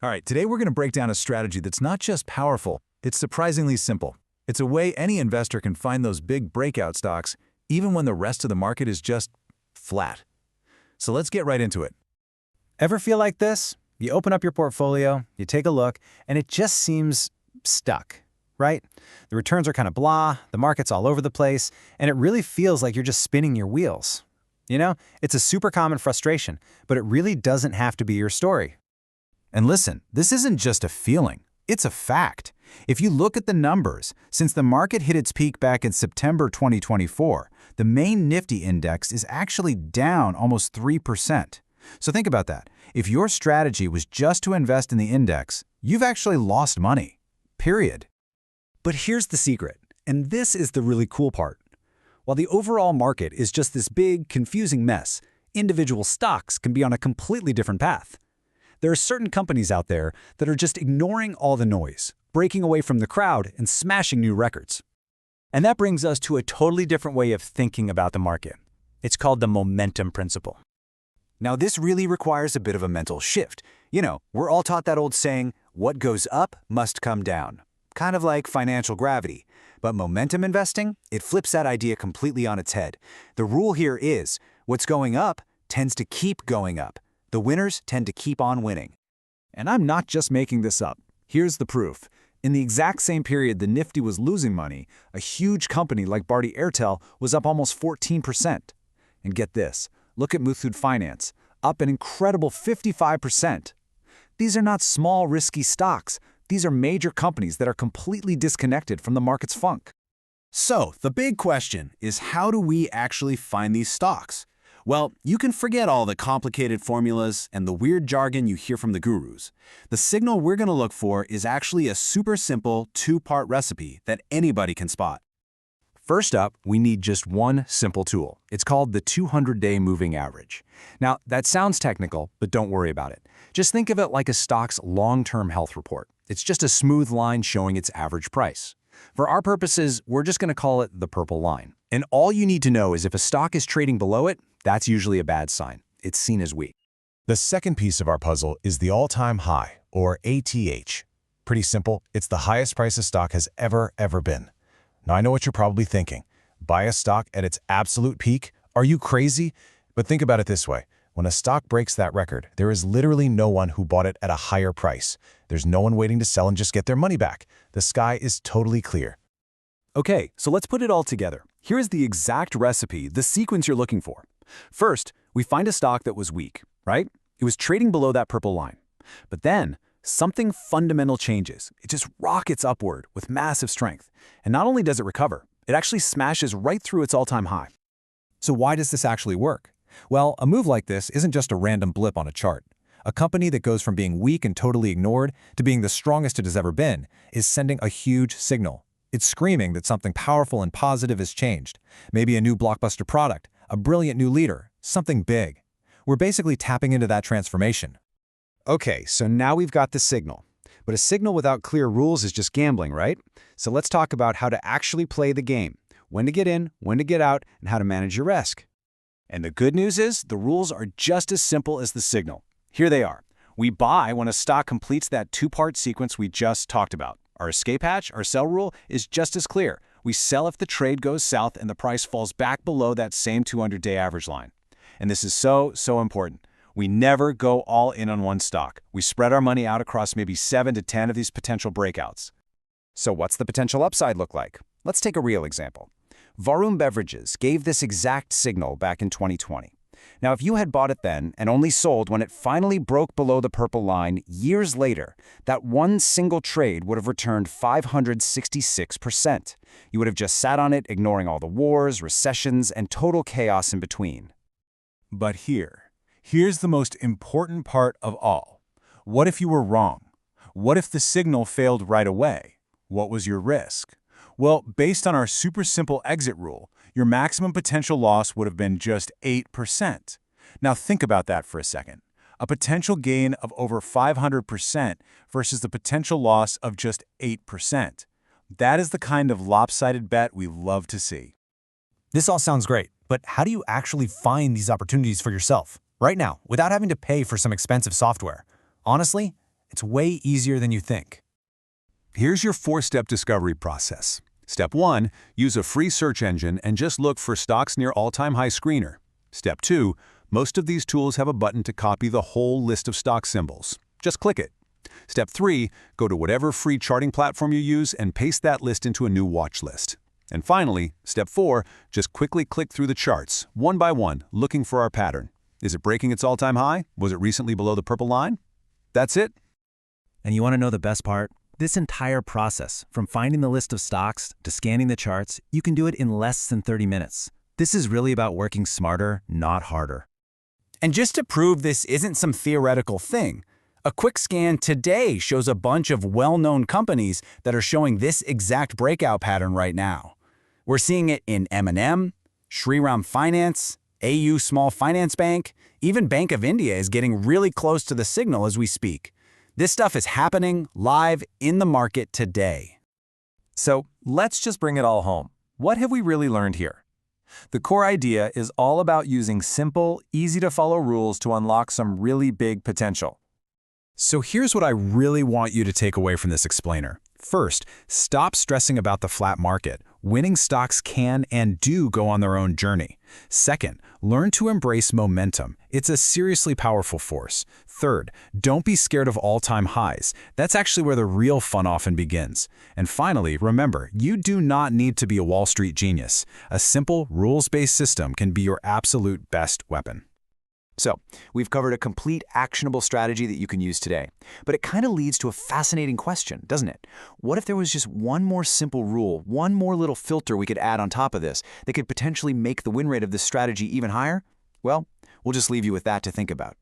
All right, today we're going to break down a strategy that's not just powerful, it's surprisingly simple. It's a way any investor can find those big breakout stocks even when the rest of the market is just flat. So let's get right into it. Ever feel like this? You open up your portfolio, you take a look, and it just seems stuck, right? The returns are kind of blah, the market's all over the place, and it really feels like you're just spinning your wheels. You know, it's a super common frustration, but it really doesn't have to be your story. And listen, this isn't just a feeling, it's a fact. If you look at the numbers, since the market hit its peak back in September 2024, the main Nifty index is actually down almost 3%. So think about that. If your strategy was just to invest in the index, you've actually lost money. Period. But here's the secret, and this is the really cool part. While the overall market is just this big, confusing mess, individual stocks can be on a completely different path. There are certain companies out there that are just ignoring all the noise, breaking away from the crowd and smashing new records. And that brings us to a totally different way of thinking about the market. It's called the momentum principle. Now, this really requires a bit of a mental shift. You know, we're all taught that old saying, what goes up must come down. Kind of like financial gravity. But momentum investing, it flips that idea completely on its head. The rule here is, what's going up tends to keep going up. The winners tend to keep on winning. And I'm not just making this up. Here's the proof. In the exact same period the Nifty was losing money, a huge company like Bharti Airtel was up almost 14%. And get this, look at Muthoot Finance, up an incredible 55%. These are not small, risky stocks. These are major companies that are completely disconnected from the market's funk. So, the big question is, how do we actually find these stocks? Well, you can forget all the complicated formulas and the weird jargon you hear from the gurus. The signal we're going to look for is actually a super simple two-part recipe that anybody can spot. First up, we need just one simple tool. It's called the 200-day moving average. Now, that sounds technical, but don't worry about it. Just think of it like a stock's long-term health report. It's just a smooth line showing its average price. For our purposes, we're just going to call it the purple line. And all you need to know is if a stock is trading below it, that's usually a bad sign. It's seen as weak. The second piece of our puzzle is the all-time high, or ATH. Pretty simple, it's the highest price a stock has ever been. Now, I know what you're probably thinking. Buy a stock at its absolute peak? Are you crazy? But think about it this way. When a stock breaks that record, there is literally no one who bought it at a higher price. There's no one waiting to sell and just get their money back. The sky is totally clear. Okay, so let's put it all together. Here's the exact recipe, the sequence you're looking for. First, we find a stock that was weak, right? It was trading below that purple line. But then, something fundamental changes. It just rockets upward with massive strength. And not only does it recover, it actually smashes right through its all-time high. So why does this actually work? Well, a move like this isn't just a random blip on a chart. A company that goes from being weak and totally ignored to being the strongest it has ever been is sending a huge signal. It's screaming that something powerful and positive has changed. Maybe a new blockbuster product, a brilliant new leader, something big. We're basically tapping into that transformation. Okay, so now we've got the signal. But a signal without clear rules is just gambling, right? So let's talk about how to actually play the game. When to get in, when to get out, and how to manage your risk. And the good news is, the rules are just as simple as the signal. Here they are. We buy when a stock completes that two-part sequence we just talked about. Our escape hatch, our sell rule, is just as clear. We sell if the trade goes south and the price falls back below that same 200-day average line. And this is so important. We never go all in on one stock. We spread our money out across maybe 7 to 10 of these potential breakouts. So what's the potential upside look like? Let's take a real example. Varun Beverages gave this exact signal back in 2020. Now, if you had bought it then and only sold when it finally broke below the purple line years later, that one single trade would have returned 566%. You would have just sat on it, ignoring all the wars, recessions, and total chaos in between. But here's the most important part of all. What if you were wrong? What if the signal failed right away? What was your risk? Well, based on our super simple exit rule, your maximum potential loss would have been just 8%. Now think about that for a second. A potential gain of over 500% versus the potential loss of just 8%. That is the kind of lopsided bet we love to see. This all sounds great, but how do you actually find these opportunities for yourself, right now, without having to pay for some expensive software? Honestly, It's way easier than you think. Here's your 4-step discovery process. Step 1, use a free search engine and just look for stocks near all-time high screener. Step 2, most of these tools have a button to copy the whole list of stock symbols. Just click it. Step 3, go to whatever free charting platform you use and paste that list into a new watch list. And finally, step 4, just quickly click through the charts, one by one, looking for our pattern. Is it breaking its all-time high? Was it recently below the purple line? That's it. And you want to know the best part? This entire process, from finding the list of stocks to scanning the charts, you can do it in less than 30 minutes. This is really about working smarter, not harder. And just to prove this isn't some theoretical thing, a quick scan today shows a bunch of well-known companies that are showing this exact breakout pattern right now. We're seeing it in M&M, Shriram Finance, AU Small Finance Bank, even Bank of India is getting really close to the signal as we speak. This stuff is happening live in the market today. So let's just bring it all home. What have we really learned here? The core idea is all about using simple, easy-to-follow rules to unlock some really big potential. So here's what I really want you to take away from this explainer. First, stop stressing about the flat market. Winning stocks can and do go on their own journey. Second, learn to embrace momentum. It's a seriously powerful force. Third, don't be scared of all-time highs. That's actually where the real fun often begins. And finally, remember, you do not need to be a Wall Street genius. A simple, rules-based system can be your absolute best weapon. So, we've covered a complete actionable strategy that you can use today. But it kind of leads to a fascinating question, doesn't it? What if there was just one more simple rule, one more little filter we could add on top of this that could potentially make the win rate of this strategy even higher? Well, we'll just leave you with that to think about.